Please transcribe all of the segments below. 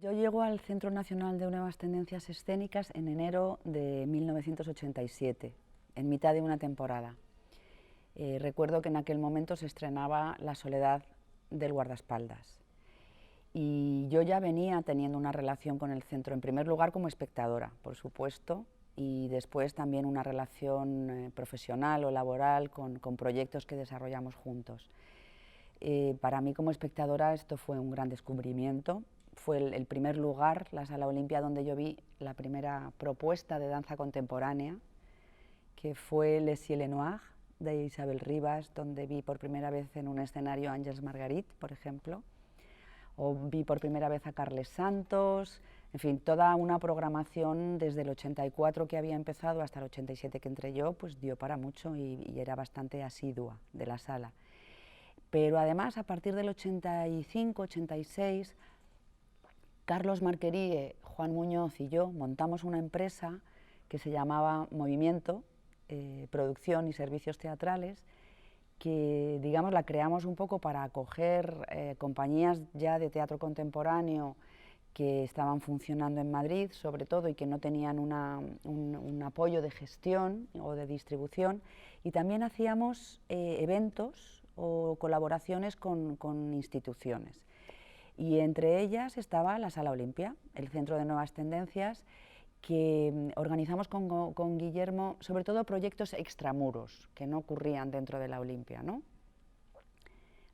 Yo llego al Centro Nacional de Nuevas Tendencias Escénicas en enero de 1987, en mitad de una temporada. Recuerdo que en aquel momento se estrenaba La soledad del guardaespaldas. Y yo ya venía teniendo una relación con el centro, en primer lugar como espectadora, por supuesto, y después también una relación profesional o laboral con proyectos que desarrollamos juntos. Para mí como espectadora esto fue un gran descubrimiento. Fue el primer lugar, la Sala Olimpia, donde yo vi la primera propuesta de danza contemporánea, que fue Les Cieux Noirs de Isabel Rivas, donde vi por primera vez en un escenario a Àngels Margarit, por ejemplo, o vi por primera vez a Carles Santos, en fin, toda una programación desde el 84 que había empezado hasta el 87 que entré yo, pues dio para mucho y era bastante asidua de la sala. Pero además, a partir del 85, 86, Carlos Marquerie, Juan Muñoz y yo montamos una empresa que se llamaba Movimiento, Producción y Servicios Teatrales, que digamos la creamos un poco para acoger compañías ya de teatro contemporáneo que estaban funcionando en Madrid, sobre todo, y que no tenían un apoyo de gestión o de distribución, y también hacíamos eventos o colaboraciones con instituciones. Y entre ellas estaba la Sala Olimpia, el Centro de Nuevas Tendencias, que organizamos con Guillermo sobre todo proyectos extramuros que no ocurrían dentro de la Olimpia, ¿no?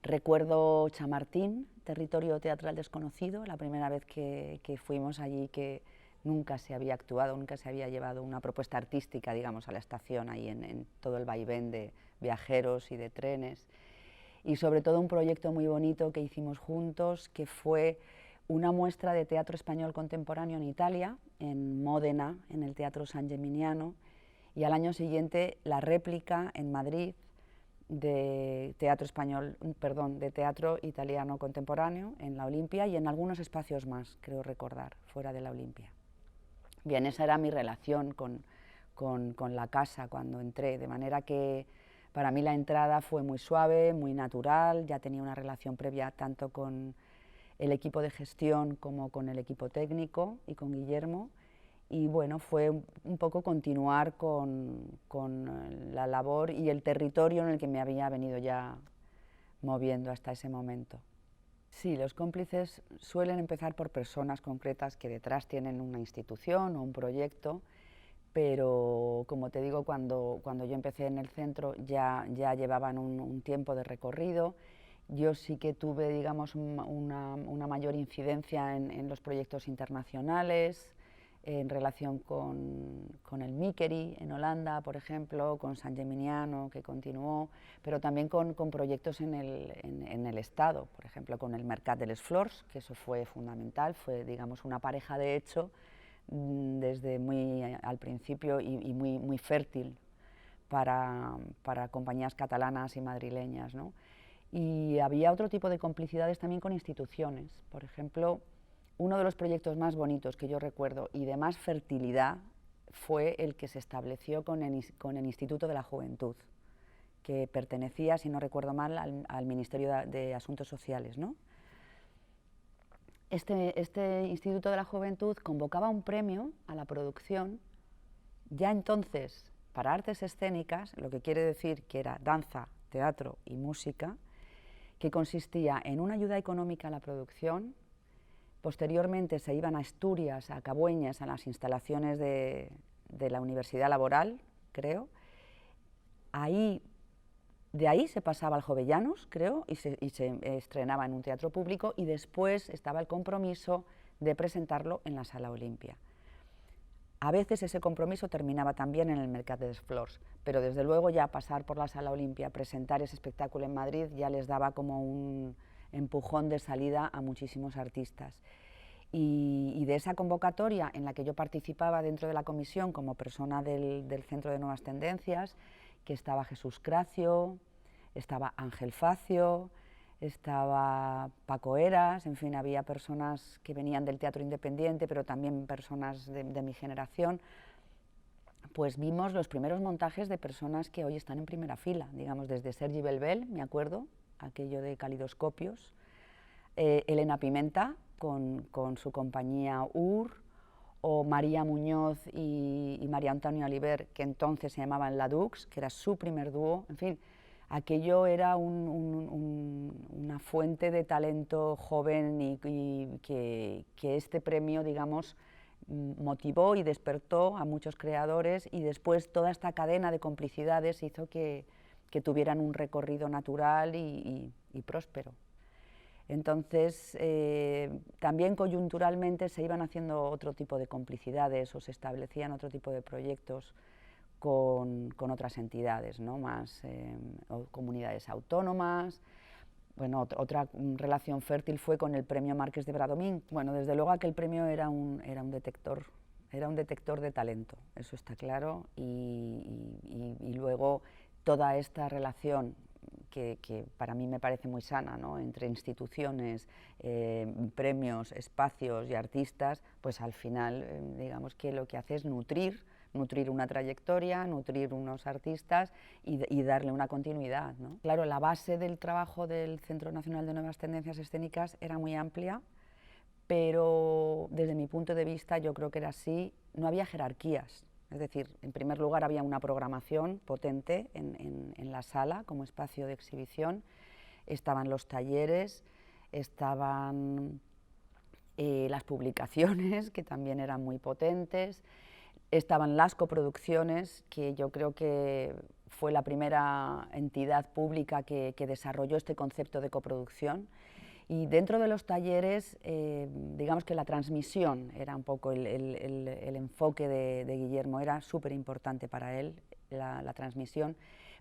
Recuerdo Chamartín, Territorio Teatral Desconocido, la primera vez que fuimos allí, que nunca se había actuado, nunca se había llevado una propuesta artística, digamos, a la estación, ahí en todo el vaivén de viajeros y de trenes. Y sobre todo un proyecto muy bonito que hicimos juntos, que fue una muestra de teatro español contemporáneo en Italia, en Módena, en el Teatro San Geminiano, y al año siguiente la réplica en Madrid de teatro español, perdón, de teatro italiano contemporáneo en la Olimpia y en algunos espacios más, creo recordar, fuera de la Olimpia. Bien, esa era mi relación con la casa cuando entré, de manera que para mí la entrada fue muy suave, muy natural, ya tenía una relación previa tanto con el equipo de gestión como con el equipo técnico y con Guillermo, y bueno, fue un poco continuar con la labor y el territorio en el que me había venido ya moviendo hasta ese momento. Sí, los cómplices suelen empezar por personas concretas que detrás tienen una institución o un proyecto, pero como te digo, cuando yo empecé en el centro ya llevaban un tiempo de recorrido. Yo sí que tuve, digamos, una mayor incidencia en los proyectos internacionales, en relación con el Mickery en Holanda, por ejemplo, con San Geminiano, que continuó, pero también con proyectos en el Estado, por ejemplo, con el Mercat de les Flors, que eso fue fundamental, fue, digamos, una pareja de hecho desde muy al principio y muy fértil para compañías catalanas y madrileñas, ¿no? Y había otro tipo de complicidades también con instituciones. Por ejemplo, uno de los proyectos más bonitos que yo recuerdo y de más fertilidad fue el que se estableció con el Instituto de la Juventud, que pertenecía, si no recuerdo mal, al Ministerio de Asuntos Sociales, ¿no? Este Instituto de la Juventud convocaba un premio a la producción, ya entonces para artes escénicas, lo que quiere decir que era danza, teatro y música, que consistía en una ayuda económica a la producción. Posteriormente se iban a Asturias, a Cabueñas, a las instalaciones de la Universidad Laboral, creo. De ahí se pasaba al Jovellanos, creo, y se estrenaba en un teatro público, y después estaba el compromiso de presentarlo en la Sala Olimpia. A veces ese compromiso terminaba también en el Mercat de les Flors, pero desde luego ya pasar por la Sala Olimpia, presentar ese espectáculo en Madrid, ya les daba como un empujón de salida a muchísimos artistas. Y de esa convocatoria en la que yo participaba dentro de la comisión como persona del Centro de Nuevas Tendencias, que estaba Jesús Cracio, estaba Ángel Facio, estaba Paco Eras, en fin, había personas que venían del teatro independiente, pero también personas de mi generación, pues vimos los primeros montajes de personas que hoy están en primera fila, digamos, desde Sergi Belbel, me acuerdo, aquello de calidoscopios, Elena Pimenta con su compañía UR, o María Muñoz y María Antonia Oliver, que entonces se llamaban La Dux, que era su primer dúo. En fin, aquello era una fuente de talento joven y que este premio, digamos, motivó y despertó a muchos creadores, y después toda esta cadena de complicidades hizo que tuvieran un recorrido natural y próspero. Entonces, también coyunturalmente se iban haciendo otro tipo de complicidades o se establecían otro tipo de proyectos con otras entidades, ¿no? Más o comunidades autónomas. Bueno, otra relación fértil fue con el premio Marqués de Bradomín. Bueno, desde luego aquel premio era un detector de talento, eso está claro, y luego toda esta relación que para mí me parece muy sana, ¿no? Entre instituciones, premios, espacios y artistas, pues al final digamos que lo que hace es nutrir una trayectoria, nutrir unos artistas y darle una continuidad, ¿no? Claro, la base del trabajo del Centro Nacional de Nuevas Tendencias Escénicas era muy amplia, pero desde mi punto de vista yo creo que era así, no había jerarquías. Es decir, en primer lugar había una programación potente en la sala como espacio de exhibición, estaban los talleres, estaban las publicaciones, que también eran muy potentes, estaban las coproducciones, que yo creo que fue la primera entidad pública que desarrolló este concepto de coproducción. Y dentro de los talleres, digamos que la transmisión era un poco el enfoque de Guillermo, era súper importante para él la transmisión,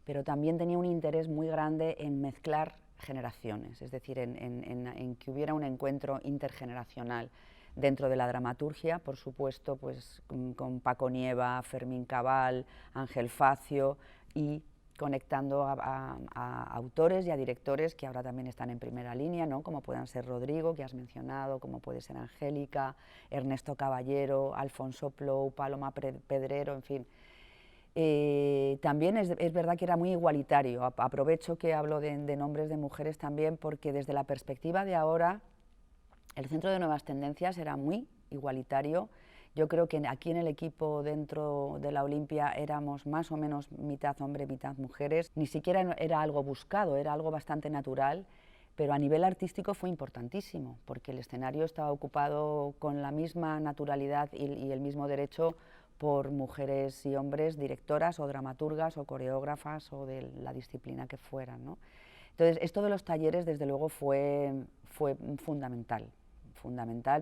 pero también tenía un interés muy grande en mezclar generaciones, es decir, en que hubiera un encuentro intergeneracional dentro de la dramaturgia, por supuesto, pues con Paco Nieva, Fermín Cabal, Ángel Facio, y conectando a autores y a directores que ahora también están en primera línea, ¿no? Como puedan ser Rodrigo, que has mencionado, como puede ser Angélica, Ernesto Caballero, Alfonso Plou, Paloma Pedrero, en fin. También es verdad que era muy igualitario. Aprovecho que hablo de nombres de mujeres también, porque desde la perspectiva de ahora, el Centro de Nuevas Tendencias era muy igualitario. Yo creo que aquí en el equipo dentro de la Olimpia éramos más o menos mitad hombre, mitad mujeres. Ni siquiera era algo buscado, era algo bastante natural, pero a nivel artístico fue importantísimo, porque el escenario estaba ocupado con la misma naturalidad y el mismo derecho por mujeres y hombres directoras o dramaturgas o coreógrafas o de la disciplina que fueran, ¿no? Entonces, esto de los talleres, desde luego, fue fundamental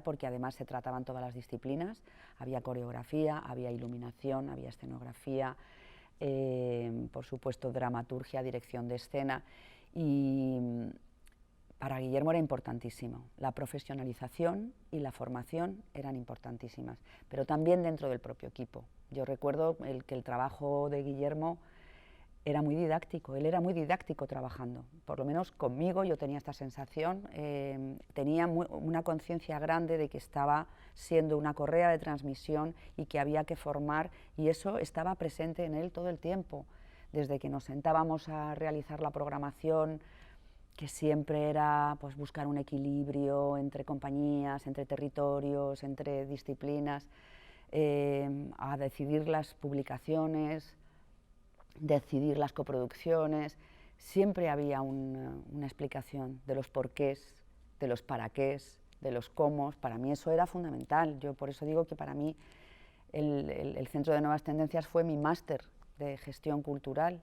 porque además se trataban todas las disciplinas, había coreografía, había iluminación, había escenografía, por supuesto dramaturgia, dirección de escena, y para Guillermo era importantísimo, la profesionalización y la formación eran importantísimas, pero también dentro del propio equipo. Yo recuerdo que el trabajo de Guillermo era muy didáctico, él era muy didáctico trabajando, por lo menos conmigo yo tenía esta sensación, tenía una conciencia grande de que estaba siendo una correa de transmisión y que había que formar, y eso estaba presente en él todo el tiempo, desde que nos sentábamos a realizar la programación, que siempre era pues, buscar un equilibrio entre compañías, entre territorios, entre disciplinas, a decidir las publicaciones, decidir las coproducciones, siempre había una explicación de los porqués, de los para qués, de los cómo. Para mí eso era fundamental. Yo por eso digo que para mí el Centro de Nuevas Tendencias fue mi máster de gestión cultural,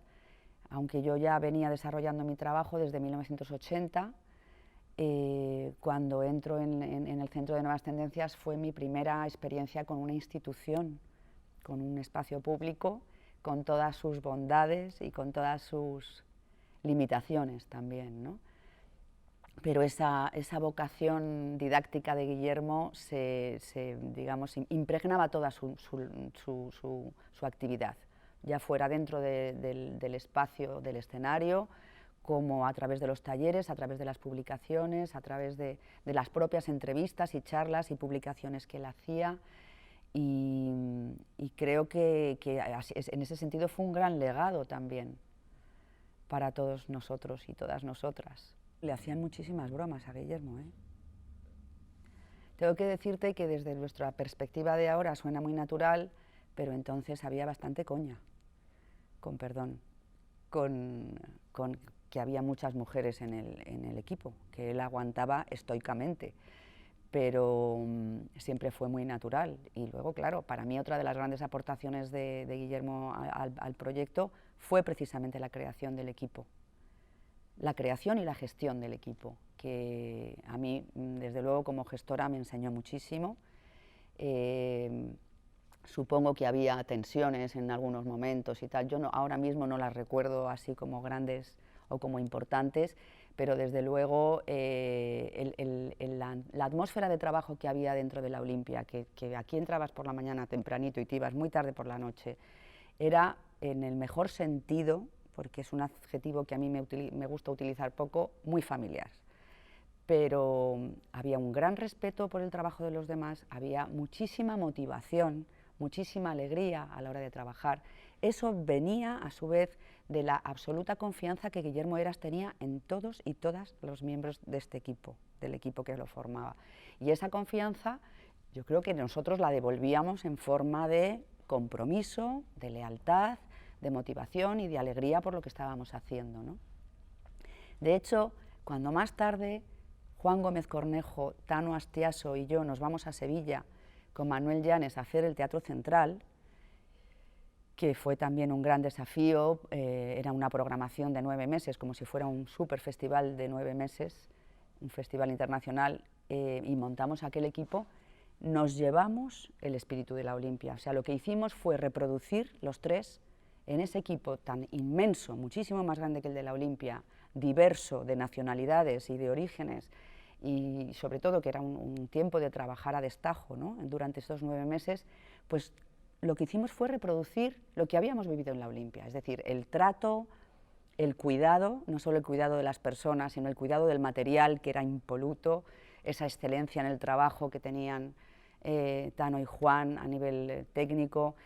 aunque yo ya venía desarrollando mi trabajo desde 1980. Cuando entro en el Centro de Nuevas Tendencias fue mi primera experiencia con una institución, con un espacio público, con todas sus bondades y con todas sus limitaciones también, ¿no? Pero esa vocación didáctica de Guillermo digamos, impregnaba toda su actividad, ya fuera dentro del espacio del escenario, como a través de los talleres, a través de las publicaciones, a través de las propias entrevistas y charlas y publicaciones que él hacía. Y creo que en ese sentido fue un gran legado también para todos nosotros y todas nosotras. Le hacían muchísimas bromas a Guillermo, ¿eh? Tengo que decirte que desde nuestra perspectiva de ahora suena muy natural, pero entonces había bastante coña, con perdón, con que había muchas mujeres en el equipo, que él aguantaba estoicamente, pero siempre fue muy natural. Y luego, claro, para mí otra de las grandes aportaciones de Guillermo al proyecto fue precisamente la creación del equipo. La creación y la gestión del equipo, que a mí, desde luego, como gestora me enseñó muchísimo. Supongo que había tensiones en algunos momentos y tal. Yo ahora mismo no las recuerdo así como grandes o como importantes, pero desde luego la atmósfera de trabajo que había dentro de la Olimpia, que aquí entrabas por la mañana tempranito y te ibas muy tarde por la noche, era en el mejor sentido, porque es un adjetivo que a mí me gusta utilizar poco, muy familiar. Pero había un gran respeto por el trabajo de los demás, había muchísima motivación, muchísima alegría a la hora de trabajar. Eso venía, a su vez, de la absoluta confianza que Guillermo Heras tenía en todos y todas los miembros de este equipo, del equipo que lo formaba. Y esa confianza yo creo que nosotros la devolvíamos en forma de compromiso, de lealtad, de motivación y de alegría por lo que estábamos haciendo, ¿no? De hecho, cuando más tarde Juan Gómez Cornejo, Tano Astiaso y yo nos vamos a Sevilla con Manuel Llanes a hacer el Teatro Central, que fue también un gran desafío, era una programación de 9 meses, como si fuera un super festival de 9 meses, un festival internacional, y montamos aquel equipo, nos llevamos el espíritu de la Olimpia. O sea, lo que hicimos fue reproducir los tres en ese equipo tan inmenso, muchísimo más grande que el de la Olimpia, diverso de nacionalidades y de orígenes, y sobre todo que era un tiempo de trabajar a destajo, ¿no? Durante estos 9 meses, pues lo que hicimos fue reproducir lo que habíamos vivido en la Olimpia, es decir, el trato, el cuidado, no solo el cuidado de las personas, sino el cuidado del material, que era impoluto, esa excelencia en el trabajo que tenían Tano y Juan a nivel técnico,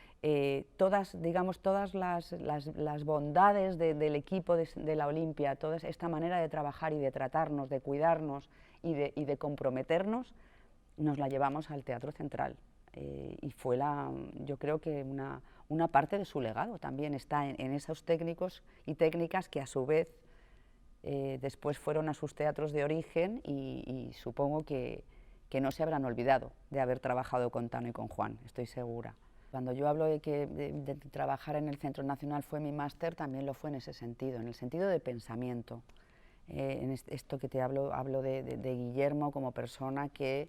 todas, digamos, todas las bondades del equipo de la Olimpia, toda esta manera de trabajar y de tratarnos, de cuidarnos y de comprometernos, nos la llevamos al Teatro Central. Y fue, yo creo que una parte de su legado también está en esos técnicos y técnicas que a su vez después fueron a sus teatros de origen y supongo que no se habrán olvidado de haber trabajado con Tano y con Juan, estoy segura. Cuando yo hablo de trabajar en el Centro Nacional fue mi máster, también lo fue en ese sentido, en el sentido de pensamiento. En esto que te hablo de Guillermo como persona que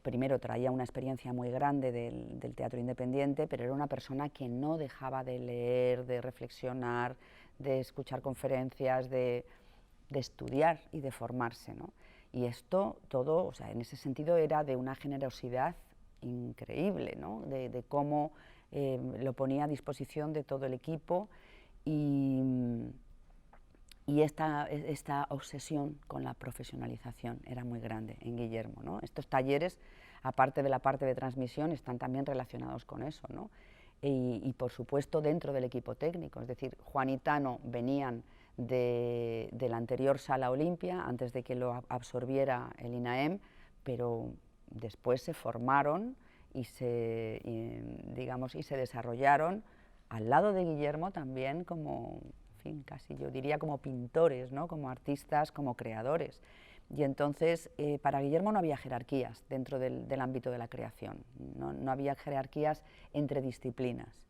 primero traía una experiencia muy grande del teatro independiente, pero era una persona que no dejaba de leer, de reflexionar, de escuchar conferencias, de estudiar y de formarse, ¿no? Y esto todo, o sea, en ese sentido era de una generosidad increíble, ¿no? De cómo lo ponía a disposición de todo el equipo y esta obsesión con la profesionalización era muy grande en Guillermo, ¿no? Estos talleres, aparte de la parte de transmisión, están también relacionados con eso, ¿no? Y por supuesto dentro del equipo técnico, es decir, Juan y Tano venían de la anterior Sala Olimpia, antes de que lo absorbiera el INAEM, pero después se formaron y se desarrollaron al lado de Guillermo también como, en fin, casi yo diría como pintores, ¿no? Como artistas, como creadores. Y entonces para Guillermo no había jerarquías dentro del ámbito de la creación, no había jerarquías entre disciplinas.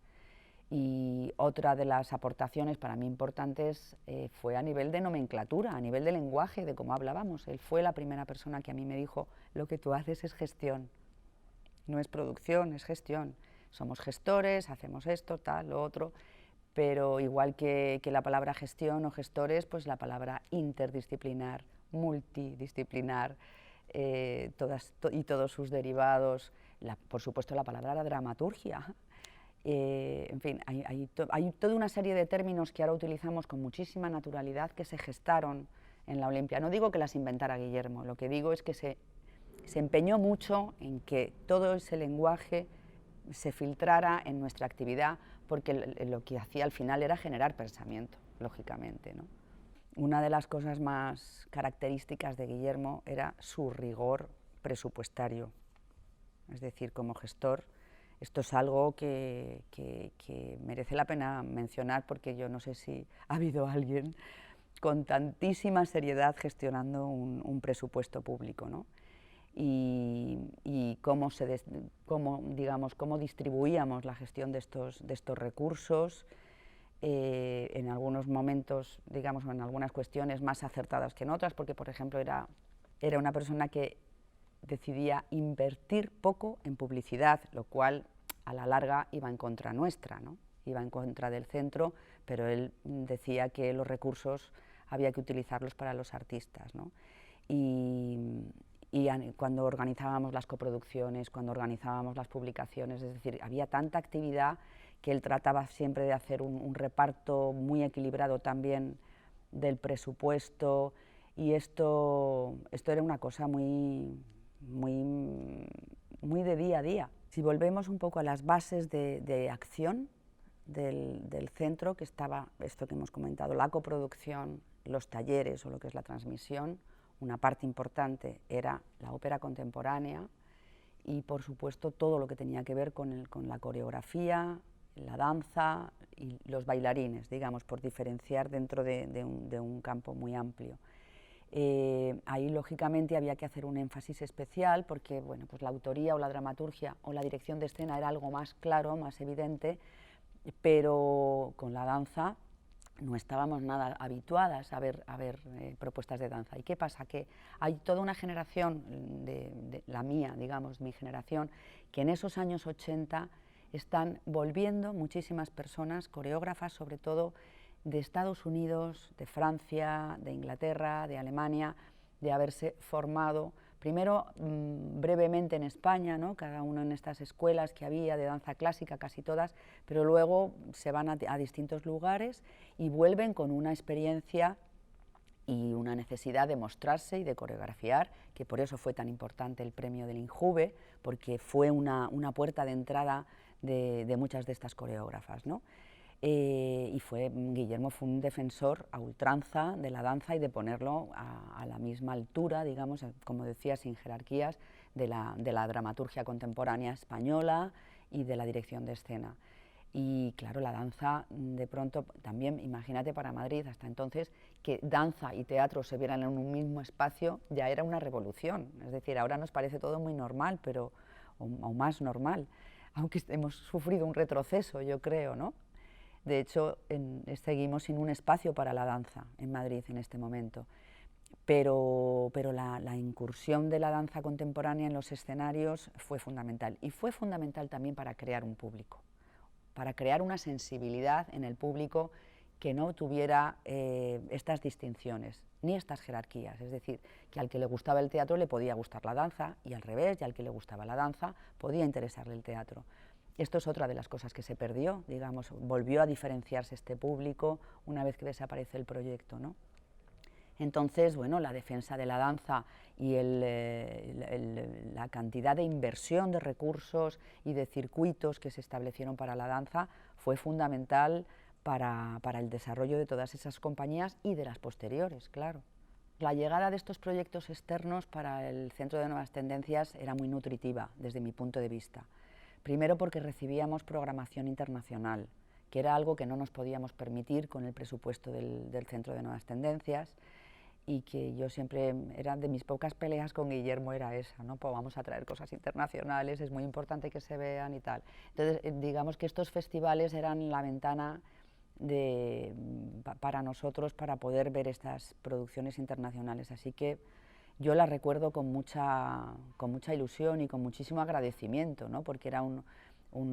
Y otra de las aportaciones para mí importantes fue a nivel de nomenclatura, a nivel de lenguaje, de cómo hablábamos. Él fue la primera persona que a mí me dijo, lo que tú haces es gestión, no es producción, es gestión. Somos gestores, hacemos esto, tal, lo otro, pero igual que la palabra gestión o gestores, pues la palabra interdisciplinar, multidisciplinar, y todos sus derivados, por supuesto la palabra dramaturgia. En fin, hay toda una serie de términos que ahora utilizamos con muchísima naturalidad que se gestaron en la Olimpia. No digo que las inventara Guillermo, lo que digo es que se empeñó mucho en que todo ese lenguaje se filtrara en nuestra actividad, porque lo que hacía al final era generar pensamiento, lógicamente, ¿no? Una de las cosas más características de Guillermo era su rigor presupuestario. Es decir, como gestor, esto es algo que merece la pena mencionar, porque yo no sé si ha habido alguien con tantísima seriedad gestionando un presupuesto público, ¿no? Y cómo distribuíamos la gestión de estos recursos, en algunos momentos, digamos, en algunas cuestiones más acertadas que en otras, porque, por ejemplo, era una persona que decidía invertir poco en publicidad, lo cual a la larga iba en contra nuestra, ¿no? Iba en contra del centro, pero él decía que los recursos había que utilizarlos para los artistas, ¿no? Y cuando organizábamos las coproducciones, cuando organizábamos las publicaciones, es decir, había tanta actividad que él trataba siempre de hacer un reparto muy equilibrado también del presupuesto, y esto era una cosa muy de día a día. Si volvemos un poco a las bases de acción del centro, que estaba esto que hemos comentado, la coproducción, los talleres o lo que es la transmisión, una parte importante era la ópera contemporánea y, por supuesto, todo lo que tenía que ver con la coreografía, la danza y los bailarines, digamos, por diferenciar dentro de un campo muy amplio. Ahí, lógicamente, había que hacer un énfasis especial porque, bueno, pues la autoría o la dramaturgia o la dirección de escena era algo más claro, más evidente, pero con la danza no estábamos nada habituadas a ver propuestas de danza. ¿Y qué pasa? Que hay toda una generación, la mía, digamos, mi generación, que en esos años 80 están volviendo muchísimas personas, coreógrafas sobre todo, de Estados Unidos, de Francia, de Inglaterra, de Alemania, de haberse formado, primero brevemente en España, ¿no? Cada uno en estas escuelas que había de danza clásica, casi todas, pero luego se van a distintos lugares y vuelven con una experiencia y una necesidad de mostrarse y de coreografiar, que por eso fue tan importante el premio del INJUVE, porque fue una puerta de entrada de muchas de estas coreógrafas, ¿no? Y Guillermo fue un defensor a ultranza de la danza y de ponerlo a la misma altura, digamos, como decía, sin jerarquías, de la dramaturgia contemporánea española y de la dirección de escena. Y claro, la danza, de pronto, también, imagínate, para Madrid, hasta entonces, que danza y teatro se vieran en un mismo espacio, ya era una revolución. Es decir, ahora nos parece todo muy normal, pero, o más normal, aunque hemos sufrido un retroceso, yo creo, ¿no? De hecho, seguimos sin un espacio para la danza en Madrid en este momento. Pero la incursión de la danza contemporánea en los escenarios fue fundamental. Y fue fundamental también para crear un público, para crear una sensibilidad en el público que no tuviera estas distinciones, ni estas jerarquías. Es decir, que al que le gustaba el teatro le podía gustar la danza, y al revés, y al que le gustaba la danza podía interesarle el teatro. Esto es otra de las cosas que se perdió, digamos, volvió a diferenciarse este público una vez que desaparece el proyecto, ¿no? Entonces, bueno, la defensa de la danza y la cantidad de inversión de recursos y de circuitos que se establecieron para la danza fue fundamental para el desarrollo de todas esas compañías y de las posteriores, claro. La llegada de estos proyectos externos para el Centro de Nuevas Tendencias era muy nutritiva, desde mi punto de vista. Primero porque recibíamos programación internacional, que era algo que no nos podíamos permitir con el presupuesto del Centro de Nuevas Tendencias, y que yo siempre, era de mis pocas peleas con Guillermo, era esa, ¿no? Pues vamos a traer cosas internacionales, es muy importante que se vean y tal. Entonces, digamos que estos festivales eran la ventana para nosotros para poder ver estas producciones internacionales, así que yo la recuerdo con mucha ilusión y con muchísimo agradecimiento, ¿no? Porque era un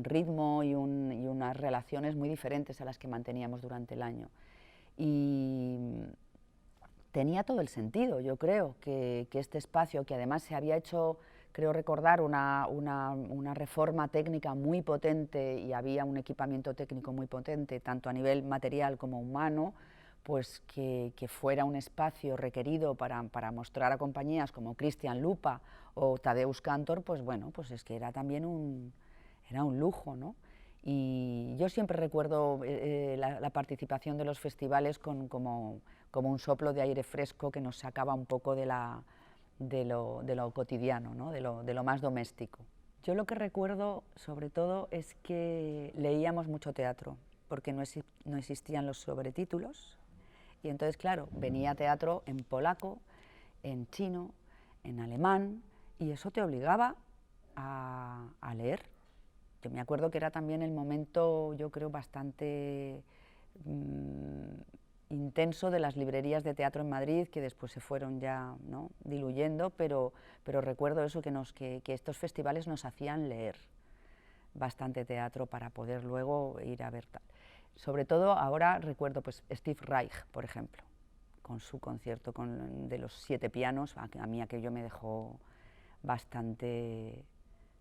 ritmo y unas relaciones muy diferentes a las que manteníamos durante el año. Y tenía todo el sentido, yo creo, que este espacio, que además se había hecho, creo recordar, una reforma técnica muy potente y había un equipamiento técnico muy potente, tanto a nivel material como humano, pues que fuera un espacio requerido para mostrar a compañías como Cristian Lupa o Tadeusz Kantor, pues bueno, pues es que era también era un lujo, ¿no? Y yo siempre recuerdo la participación de los festivales como un soplo de aire fresco que nos sacaba un poco de de lo cotidiano, ¿no? de lo más doméstico. Yo lo que recuerdo, sobre todo, es que leíamos mucho teatro, porque no existían los sobretítulos, y entonces, claro, venía teatro en polaco, en chino, en alemán, y eso te obligaba a leer. Yo me acuerdo que era también el momento, yo creo, bastante intenso de las librerías de teatro en Madrid, que después se fueron ya, ¿no?, diluyendo, pero recuerdo eso, que estos festivales nos hacían leer bastante teatro para poder luego ir a ver tal. Sobre todo ahora recuerdo pues Steve Reich, por ejemplo, con su concierto de los 7 pianos, a mí aquello me dejó bastante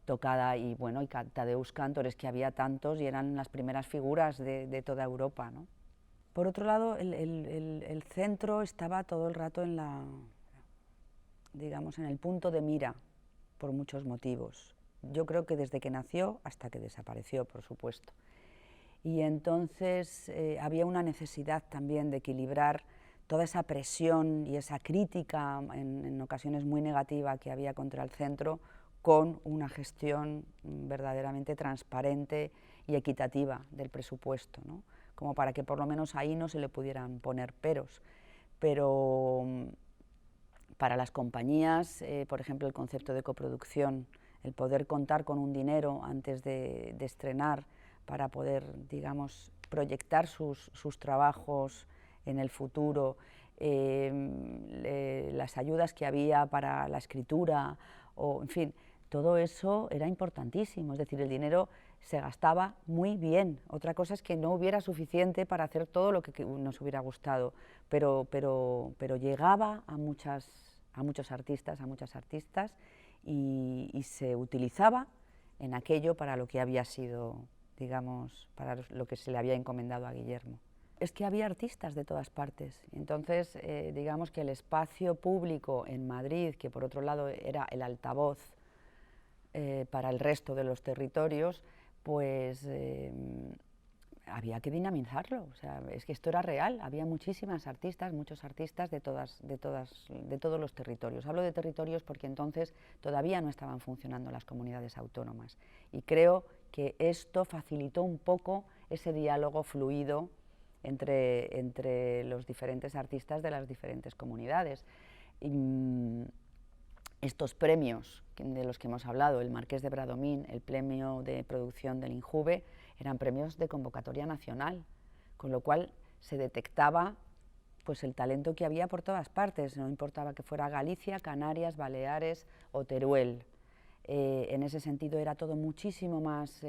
tocada, y bueno, y Tadeusz Kantor, es que había tantos y eran las primeras figuras de toda Europa, ¿no? Por otro lado, el centro estaba todo el rato digamos, en el punto de mira, por muchos motivos. Yo creo que desde que nació hasta que desapareció, por supuesto. Y entonces había una necesidad también de equilibrar toda esa presión y esa crítica, en ocasiones muy negativa, que había contra el centro, con una gestión verdaderamente transparente y equitativa del presupuesto, ¿no?, como para que por lo menos ahí no se le pudieran poner peros. Pero para las compañías, por ejemplo, el concepto de coproducción, el poder contar con un dinero antes de estrenar para poder, digamos, proyectar sus trabajos en el futuro, las ayudas que había para la escritura, o, en fin, todo eso era importantísimo. Es decir, el dinero se gastaba muy bien. Otra cosa es que no hubiera suficiente para hacer todo lo que nos hubiera gustado, pero llegaba a muchos artistas, a muchas artistas, y se utilizaba en aquello para lo que había sido, digamos, para lo que se le había encomendado a Guillermo. Es que había artistas de todas partes, entonces digamos que el espacio público en Madrid, que por otro lado era el altavoz para el resto de los territorios, pues había que dinamizarlo. O sea, es que esto era real, había muchísimas artistas, muchos artistas de todos los territorios. Hablo de territorios porque entonces todavía no estaban funcionando las comunidades autónomas, y creo que esto facilitó un poco ese diálogo fluido entre los diferentes artistas de las diferentes comunidades. Estos premios de los que hemos hablado, el Marqués de Bradomín, el premio de producción del INJUVE, eran premios de convocatoria nacional, con lo cual se detectaba pues el talento que había por todas partes, no importaba que fuera Galicia, Canarias, Baleares o Teruel. En ese sentido era todo muchísimo más,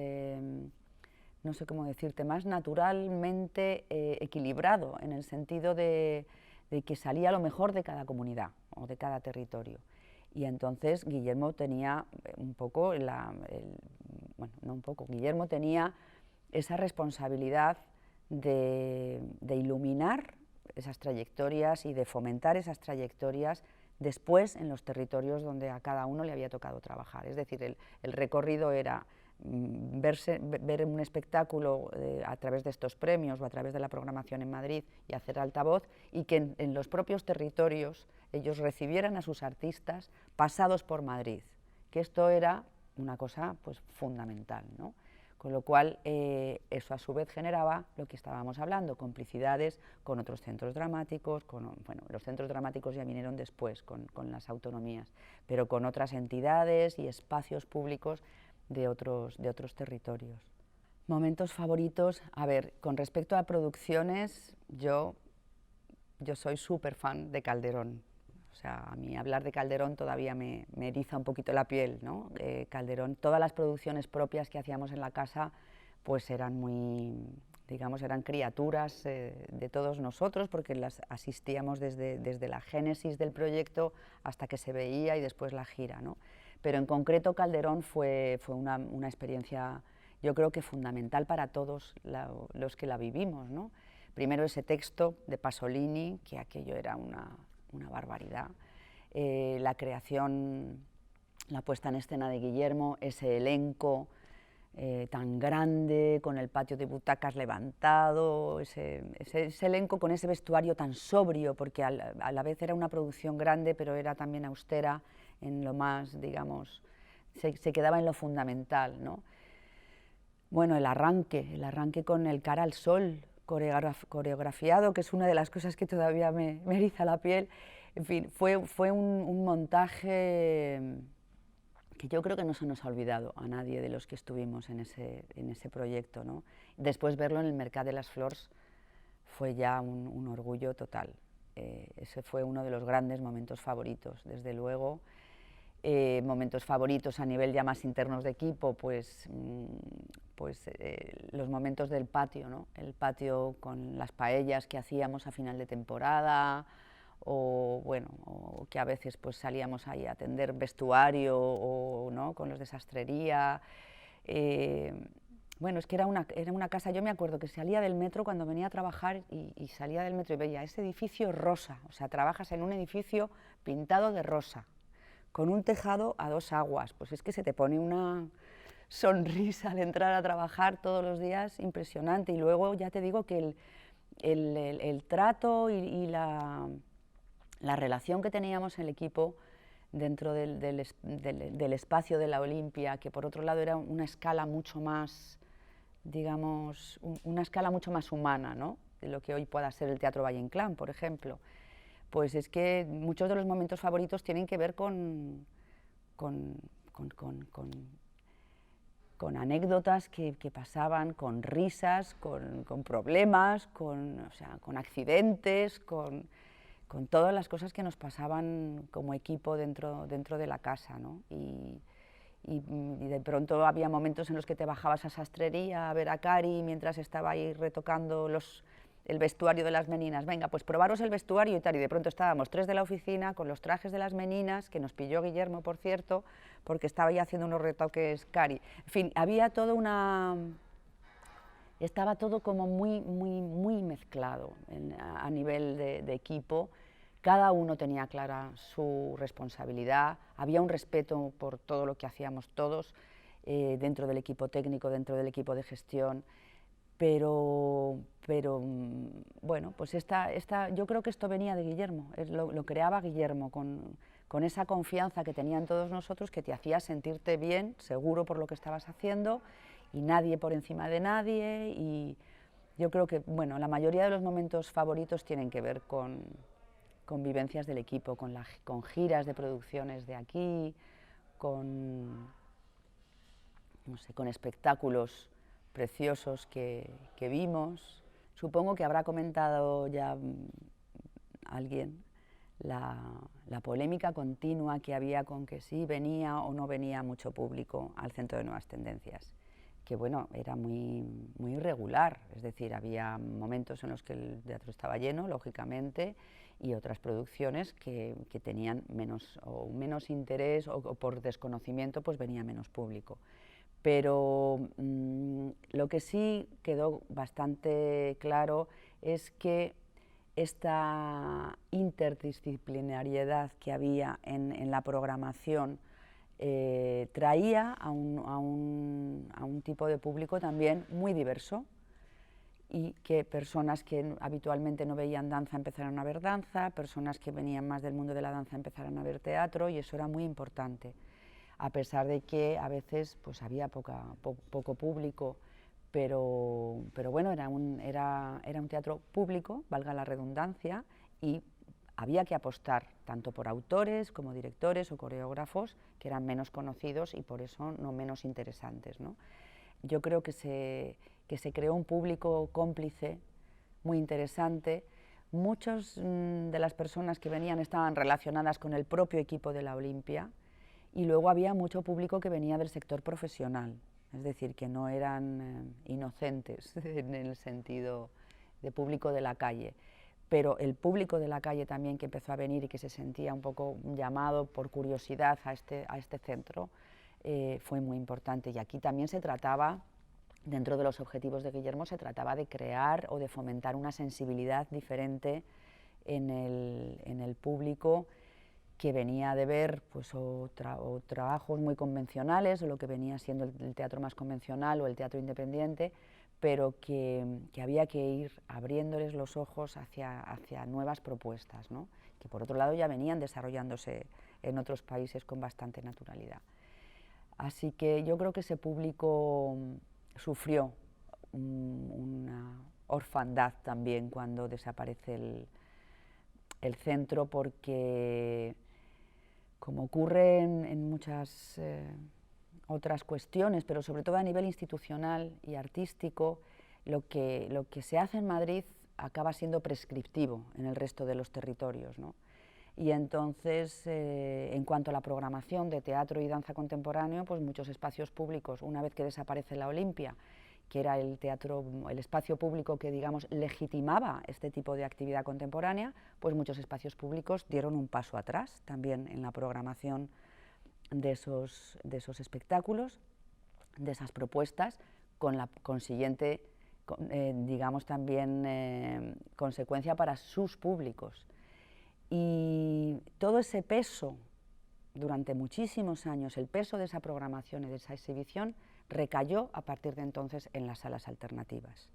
no sé cómo decirte, más naturalmente equilibrado, en el sentido de que salía lo mejor de cada comunidad o de cada territorio. Y entonces Guillermo tenía un poco, Guillermo tenía esa responsabilidad de iluminar esas trayectorias y de fomentar esas trayectorias después en los territorios donde a cada uno le había tocado trabajar. Es decir, el recorrido era ver un espectáculo a través de estos premios o a través de la programación en Madrid y hacer altavoz, y que en los propios territorios ellos recibieran a sus artistas pasados por Madrid, que esto era una cosa pues fundamental, ¿no? Con lo cual eso a su vez generaba lo que estábamos hablando, complicidades con otros centros dramáticos, los centros dramáticos ya vinieron después con las autonomías, pero con otras entidades y espacios públicos de otros territorios. Momentos favoritos, a ver, con respecto a producciones, yo soy súper fan de Calderón. O sea, a mí hablar de Calderón todavía me eriza un poquito la piel, ¿no? Calderón, todas las producciones propias que hacíamos en la casa, pues eran muy, digamos, eran criaturas de todos nosotros, porque las asistíamos desde la génesis del proyecto hasta que se veía y después la gira, ¿no? Pero en concreto Calderón fue una experiencia, yo creo que fundamental para todos los que la vivimos, ¿no? Primero ese texto de Pasolini, que aquello era una barbaridad, la creación, la puesta en escena de Guillermo, ese elenco, tan grande, con el patio de butacas levantado, ese elenco con ese vestuario tan sobrio, porque a la vez era una producción grande, pero era también austera en lo más, digamos, se quedaba en lo fundamental, ¿no? Bueno, el arranque con el Cara al Sol, coreografiado, que es una de las cosas que todavía me eriza la piel. En fin, fue un montaje que yo creo que no se nos ha olvidado a nadie de los que estuvimos en ese proyecto, ¿no? Después verlo en el Mercat de las Flors fue ya un orgullo total. Ese fue uno de los grandes momentos favoritos, desde luego. Momentos favoritos a nivel ya más internos de equipo, pues los momentos del patio, ¿no? El patio con las paellas que hacíamos a final de temporada, o bueno, o que a veces pues salíamos ahí a atender vestuario, o ¿no? Con los de sastrería. Bueno, es que era una casa, yo me acuerdo que salía del metro cuando venía a trabajar y salía del metro y veía ese edificio rosa, o sea, trabajas en un edificio pintado de rosa, con un tejado a dos aguas, pues es que se te pone una sonrisa al entrar a trabajar todos los días impresionante. Y luego ya te digo que el trato y la relación que teníamos en el equipo dentro del espacio de la Olimpia, que por otro lado era una escala mucho más, digamos, una escala mucho más humana, ¿no? De lo que hoy pueda ser el Teatro Valle Inclán, por ejemplo. Pues es que muchos de los momentos favoritos tienen que ver con anécdotas que pasaban, con risas, con problemas, o sea, con accidentes, con todas las cosas que nos pasaban como equipo dentro de la casa, ¿no? Y de pronto había momentos en los que te bajabas a sastrería a ver a Cari mientras estaba ahí retocando el vestuario de las meninas. Venga, pues probaros el vestuario y tal. Y de pronto estábamos 3 de la oficina con los trajes de las meninas, que nos pilló Guillermo, por cierto, porque estaba ahí haciendo unos retoques Cari. En fin, había toda una... Estaba todo como muy mezclado a nivel de equipo. Cada uno tenía clara su responsabilidad, había un respeto por todo lo que hacíamos todos, dentro del equipo técnico, dentro del equipo de gestión, pero bueno, pues yo creo que esto venía de Guillermo, lo creaba Guillermo con esa confianza que tenían todos nosotros, que te hacía sentirte bien, seguro por lo que estabas haciendo, y nadie por encima de nadie. Y yo creo que, bueno, la mayoría de los momentos favoritos tienen que ver con vivencias del equipo, con giras de producciones de aquí, con, no sé, con espectáculos preciosos que vimos. Supongo que habrá comentado ya alguien la polémica continua que había con que sí venía o no venía mucho público al Centro de Nuevas Tendencias, que bueno, era muy irregular, es decir, había momentos en los que el teatro estaba lleno, lógicamente, y otras producciones que tenían menos interés o por desconocimiento pues venía menos público. Pero lo que sí quedó bastante claro es que esta interdisciplinariedad que había en la programación traía a un tipo de público también muy diverso, y que personas que habitualmente no veían danza empezaron a ver danza, personas que venían más del mundo de la danza empezaron a ver teatro, y eso era muy importante, a pesar de que a veces pues había poco público, pero bueno, era un teatro público, valga la redundancia, y había que apostar tanto por autores como directores o coreógrafos que eran menos conocidos y por eso no menos interesantes, ¿no? Yo creo que se creó un público cómplice muy interesante. Muchas de las personas que venían estaban relacionadas con el propio equipo de la Olimpia, y luego había mucho público que venía del sector profesional, es decir, que no eran inocentes en el sentido de público de la calle. Pero el público de la calle también, que empezó a venir y que se sentía un poco llamado por curiosidad a este centro, fue muy importante. Y aquí también se trataba, dentro de los objetivos de Guillermo, se trataba de crear o de fomentar una sensibilidad diferente en el público, que venía de ver pues, o trabajos muy convencionales, o lo que venía siendo el teatro más convencional o el teatro independiente, pero que había que ir abriéndoles los ojos hacia nuevas propuestas, ¿no? Que por otro lado ya venían desarrollándose en otros países con bastante naturalidad. Así que yo creo que ese público sufrió una orfandad también cuando desaparece el centro, porque como ocurre en muchas otras cuestiones, pero sobre todo a nivel institucional y artístico, lo que se hace en Madrid acaba siendo prescriptivo en el resto de los territorios, ¿no? Y entonces, en cuanto a la programación de teatro y danza contemporáneo, pues muchos espacios públicos, una vez que desaparece la Olimpia, que era el teatro, el espacio público que, digamos, legitimaba este tipo de actividad contemporánea, pues muchos espacios públicos dieron un paso atrás también en la programación de esos espectáculos, de esas propuestas, con la consiguiente, digamos, también consecuencia para sus públicos. Y todo ese peso, durante muchísimos años, el peso de esa programación y de esa exhibición recayó a partir de entonces en las salas alternativas.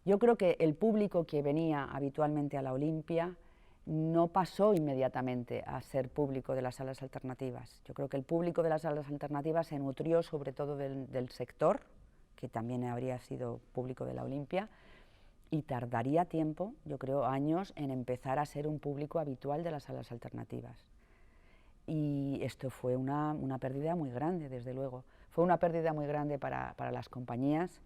Yo creo que el público que venía habitualmente a la Olimpia no pasó inmediatamente a ser público de las salas alternativas. Yo creo que el público de las salas alternativas se nutrió sobre todo del sector, que también habría sido público de la Olimpia, y tardaría tiempo, yo creo años, en empezar a ser un público habitual de las salas alternativas. Y esto fue una pérdida muy grande, desde luego. Fue una pérdida muy grande para las compañías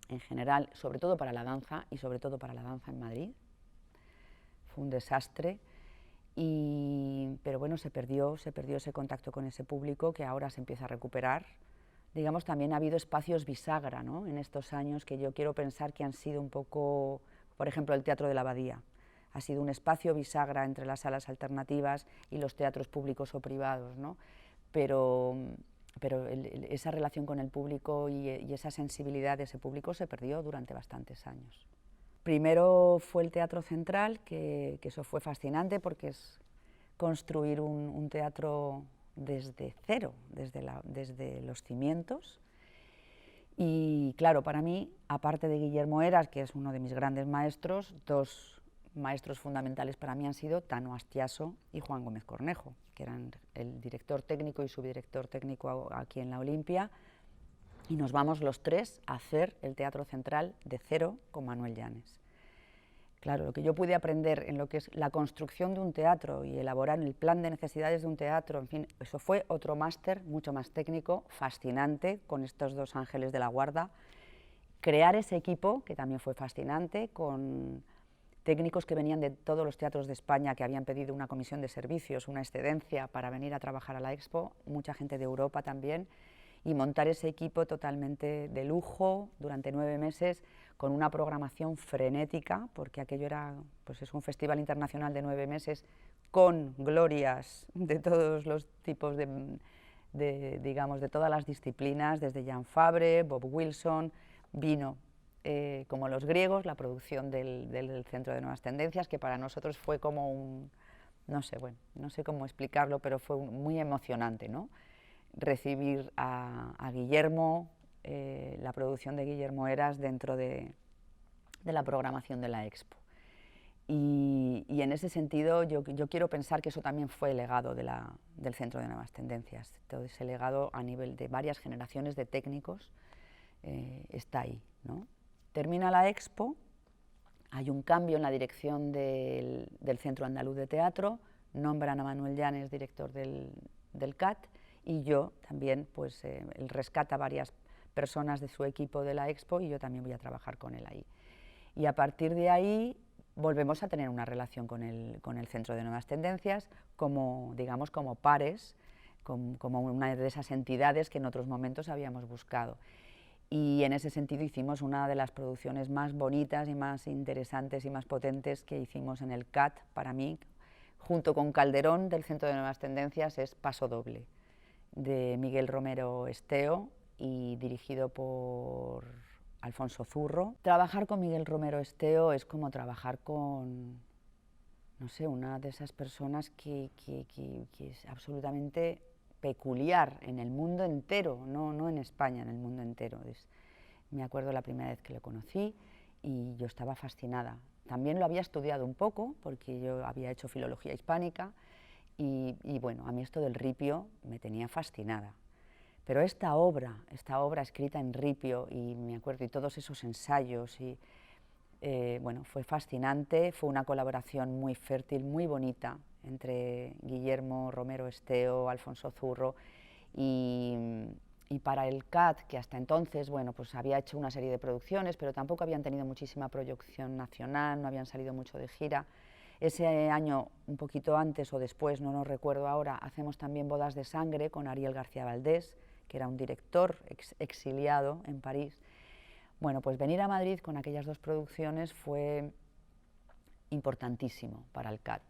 en general, sobre todo para la danza y sobre todo para la danza en Madrid. Fue un desastre, pero bueno, se perdió ese contacto con ese público que ahora se empieza a recuperar. Digamos, también ha habido espacios bisagra, ¿no?, en estos años, que yo quiero pensar que han sido un poco, por ejemplo, el Teatro de la Abadía. Ha sido un espacio bisagra entre las salas alternativas y los teatros públicos o privados, ¿no? Pero esa relación con el público y esa sensibilidad de ese público se perdió durante bastantes años. Primero fue el Teatro Central, que eso fue fascinante porque es construir un teatro desde cero, desde los cimientos. Y claro, para mí, aparte de Guillermo Heras, que es uno de mis grandes maestros, dos maestros fundamentales para mí han sido Tano Astiaso y Juan Gómez Cornejo, que eran el director técnico y subdirector técnico aquí en la Olimpia, y nos vamos los tres a hacer el Teatro Central de cero con Manuel Llanes. Claro, lo que yo pude aprender en lo que es la construcción de un teatro y elaborar el plan de necesidades de un teatro, en fin, eso fue otro máster mucho más técnico, fascinante, con estos dos ángeles de la guarda. Crear ese equipo, que también fue fascinante, con técnicos que venían de todos los teatros de España, que habían pedido una comisión de servicios, una excedencia para venir a trabajar a la Expo, mucha gente de Europa también, y montar ese equipo totalmente de lujo durante 9 meses, con una programación frenética, porque aquello era, pues es un festival internacional de 9 meses, con glorias de todos los tipos digamos, de todas las disciplinas, desde Jan Fabre, Bob Wilson, vino como los griegos, la producción del Centro de Nuevas Tendencias, que para nosotros fue como un, no sé, bueno, no sé cómo explicarlo, pero fue muy emocionante, ¿no?, recibir a Guillermo, la producción de Guillermo Heras dentro de la programación de la Expo. Y en ese sentido yo quiero pensar que eso también fue el legado del Centro de Nuevas Tendencias. Todo ese legado a nivel de varias generaciones de técnicos está ahí, ¿no? Termina la Expo, hay un cambio en la dirección del Centro Andaluz de Teatro, nombran a Manuel Llanes director del CAT, y yo también, pues, él rescata a varias personas de su equipo de la Expo y yo también voy a trabajar con él ahí. Y a partir de ahí volvemos a tener una relación con el Centro de Nuevas Tendencias, como, digamos, como pares, como una de esas entidades que en otros momentos habíamos buscado. Y en ese sentido hicimos una de las producciones más bonitas y más interesantes y más potentes que hicimos en el CAT, para mí, junto con Calderón del Centro de Nuevas Tendencias, es Paso Doble, de Miguel Romero Esteo y dirigido por Alfonso Zurro. Trabajar con Miguel Romero Esteo es como trabajar con no sé, una de esas personas que es absolutamente peculiar en el mundo entero, no en España, en el mundo entero. Me acuerdo la primera vez que lo conocí y yo estaba fascinada. También lo había estudiado un poco, porque yo había hecho filología hispánica, y bueno, a mí esto del ripio me tenía fascinada. Pero esta obra escrita en ripio, y me acuerdo, y todos esos ensayos, bueno, fue fascinante, fue una colaboración muy fértil, muy bonita, entre Guillermo Romero Esteo, Alfonso Zurro, y para el CAT, que hasta entonces, bueno, pues había hecho una serie de producciones, pero tampoco habían tenido muchísima proyección nacional, no habían salido mucho de gira. Ese año, un poquito antes o después, no lo recuerdo ahora, hacemos también Bodas de Sangre con Ariel García Valdés, que era un director exiliado en París. Bueno, pues venir a Madrid con aquellas dos producciones fue importantísimo para el CAT,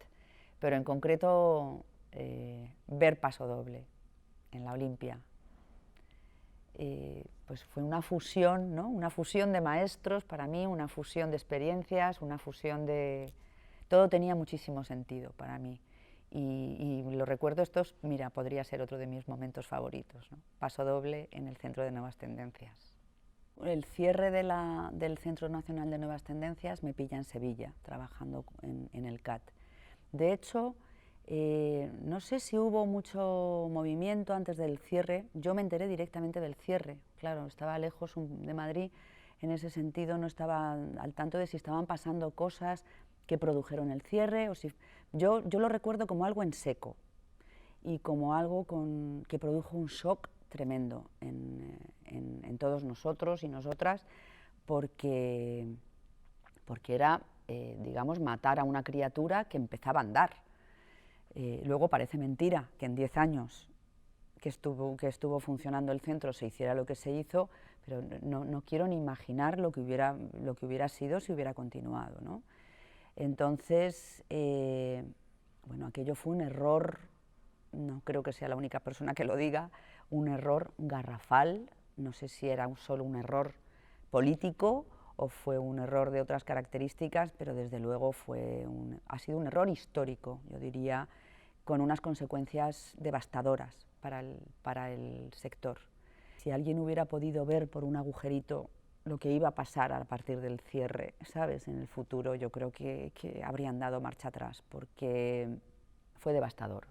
pero en concreto ver Paso Doble en la Olimpia, pues fue una fusión, ¿no? Una fusión de maestros para mí, una fusión de experiencias, una fusión de... Todo tenía muchísimo sentido para mí. Y lo recuerdo, mira, podría ser otro de mis momentos favoritos, ¿no? Paso Doble en el Centro de Nuevas Tendencias. El cierre del Centro Nacional de Nuevas Tendencias me pilla en Sevilla, trabajando en el CAT. De hecho, no sé si hubo mucho movimiento antes del cierre. Yo me enteré directamente del cierre. Claro, estaba lejos de Madrid, en ese sentido no estaba al tanto de si estaban pasando cosas que produjeron el cierre. Yo lo recuerdo como algo en seco y como algo que produjo un shock tremendo en todos nosotros y nosotras, porque era, digamos, matar a una criatura que empezaba a andar. Luego parece mentira que en 10 años que estuvo funcionando el centro se hiciera lo que se hizo, pero no quiero ni imaginar lo que hubiera sido si hubiera continuado, ¿no? Entonces, bueno, aquello fue un error, no creo que sea la única persona que lo diga, un error garrafal. No sé si era solo un error político o fue un error de otras características, pero desde luego ha sido un error histórico, yo diría, con unas consecuencias devastadoras para el sector. Si alguien hubiera podido ver por un agujerito lo que iba a pasar a partir del cierre, ¿sabes?, en el futuro, yo creo que habrían dado marcha atrás, porque fue devastador.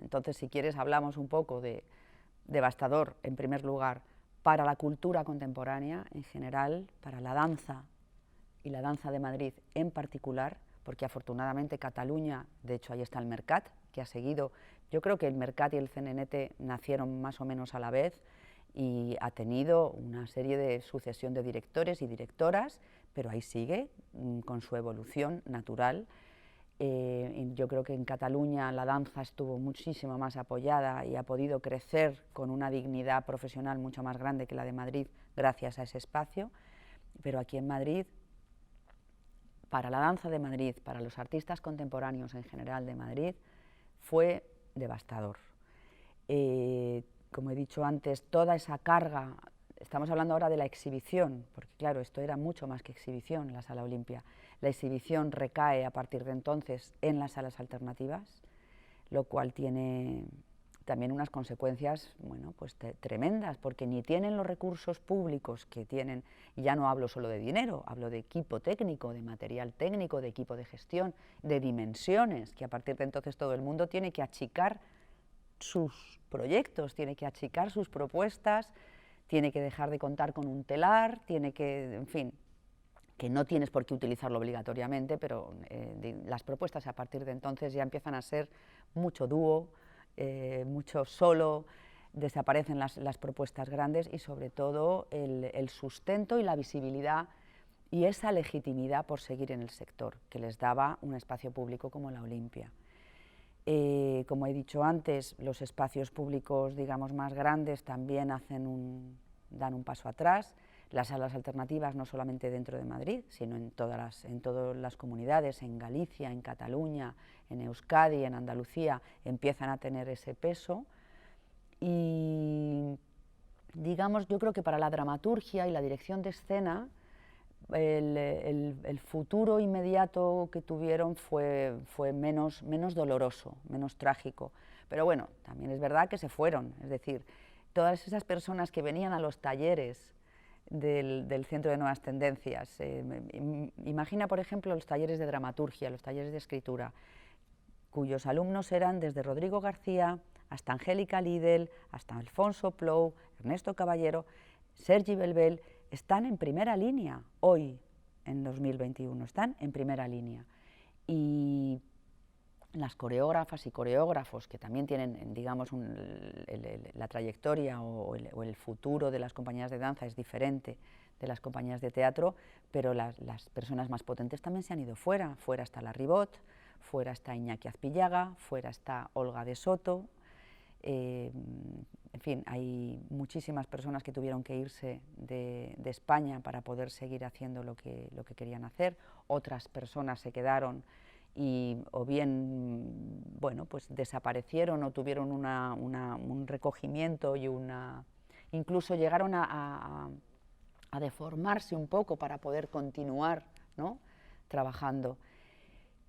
Entonces, si quieres, hablamos un poco de devastador, en primer lugar, para la cultura contemporánea en general, para la danza y la danza de Madrid en particular, porque afortunadamente Cataluña, de hecho ahí está el Mercat, que ha seguido, yo creo que el Mercat y el CNNT nacieron más o menos a la vez, y ha tenido una serie de sucesión de directores y directoras, pero ahí sigue con su evolución natural. Yo creo que en Cataluña la danza estuvo muchísimo más apoyada y ha podido crecer con una dignidad profesional mucho más grande que la de Madrid gracias a ese espacio, pero aquí en Madrid, para la danza de Madrid, para los artistas contemporáneos en general de Madrid, fue devastador. Como he dicho antes, toda esa carga, estamos hablando ahora de la exhibición, porque claro, esto era mucho más que exhibición en la Sala Olimpia. La exhibición recae a partir de entonces en las salas alternativas, lo cual tiene también unas consecuencias, bueno, pues tremendas, porque ni tienen los recursos públicos que tienen, y ya no hablo solo de dinero, hablo de equipo técnico, de material técnico, de equipo de gestión, de dimensiones, que a partir de entonces todo el mundo tiene que achicar sus proyectos, tiene que achicar sus propuestas, tiene que dejar de contar con un telar, tiene que, en fin, que no tienes por qué utilizarlo obligatoriamente, pero las propuestas a partir de entonces ya empiezan a ser mucho dúo, mucho solo, desaparecen las propuestas grandes y sobre todo el sustento y la visibilidad y esa legitimidad por seguir en el sector que les daba un espacio público como la Olimpia. Como he dicho antes, los espacios públicos, digamos, más grandes también dan un paso atrás. Las salas alternativas, no solamente dentro de Madrid, sino en todas las comunidades, en Galicia, en Cataluña, en Euskadi, en Andalucía, empiezan a tener ese peso. Y, digamos, yo creo que para la dramaturgia y la dirección de escena, el futuro inmediato que tuvieron fue menos doloroso, menos trágico. Pero bueno, también es verdad que se fueron, es decir, todas esas personas que venían a los talleres del Centro de Nuevas Tendencias, imagina por ejemplo los talleres de dramaturgia, los talleres de escritura, cuyos alumnos eran desde Rodrigo García hasta Angélica Lidl, hasta Alfonso Plou, Ernesto Caballero, Sergi Belbel, están en primera línea hoy, en 2021, están en primera línea. Y las coreógrafas y coreógrafos, que también tienen, digamos, la trayectoria o el futuro de las compañías de danza es diferente de las compañías de teatro, pero las personas más potentes también se han ido fuera. Fuera está la Ribot, fuera está Iñaki Azpillaga, fuera está Olga de Soto. En fin, hay muchísimas personas que tuvieron que irse de España para poder seguir haciendo lo que querían hacer. Otras personas se quedaron y o bien, bueno, pues desaparecieron o tuvieron un recogimiento y incluso llegaron a deformarse un poco para poder continuar, ¿no?, trabajando.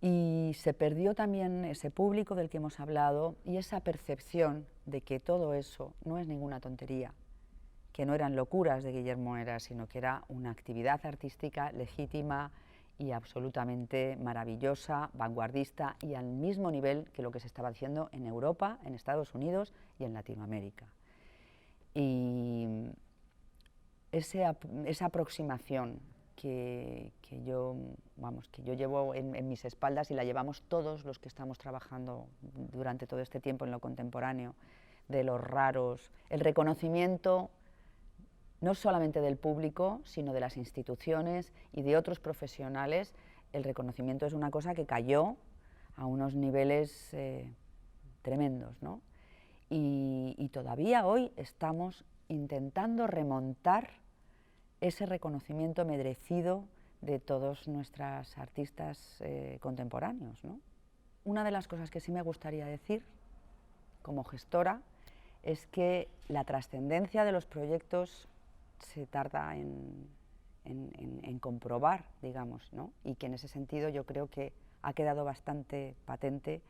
Y se perdió también ese público del que hemos hablado y esa percepción de que todo eso no es ninguna tontería, que no eran locuras de Guillermo Heras, sino que era una actividad artística legítima y absolutamente maravillosa, vanguardista y al mismo nivel que lo que se estaba haciendo en Europa, en Estados Unidos y en Latinoamérica. Y esa aproximación que yo llevo en mis espaldas y la llevamos todos los que estamos trabajando durante todo este tiempo en lo contemporáneo, de los raros, el reconocimiento no solamente del público, sino de las instituciones y de otros profesionales. El reconocimiento es una cosa que cayó a unos niveles tremendos, ¿no? Y todavía hoy estamos intentando remontar ese reconocimiento merecido de todos nuestros artistas contemporáneos, ¿no? Una de las cosas que sí me gustaría decir como gestora es que la trascendencia de los proyectos se tarda en comprobar, digamos, ¿no? Y que en ese sentido yo creo que ha quedado bastante patente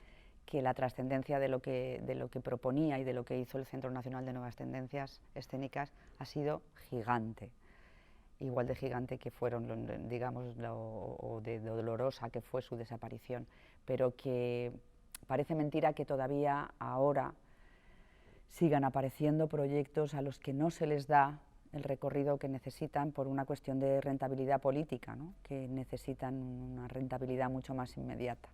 que la trascendencia de lo que proponía y de lo que hizo el Centro Nacional de Nuevas Tendencias Escénicas ha sido gigante. Igual de gigante que fueron, digamos, o de dolorosa que fue su desaparición, pero que parece mentira que todavía ahora sigan apareciendo proyectos a los que no se les da el recorrido que necesitan por una cuestión de rentabilidad política, ¿no?, que necesitan una rentabilidad mucho más inmediata.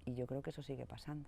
Y yo creo que eso sigue pasando.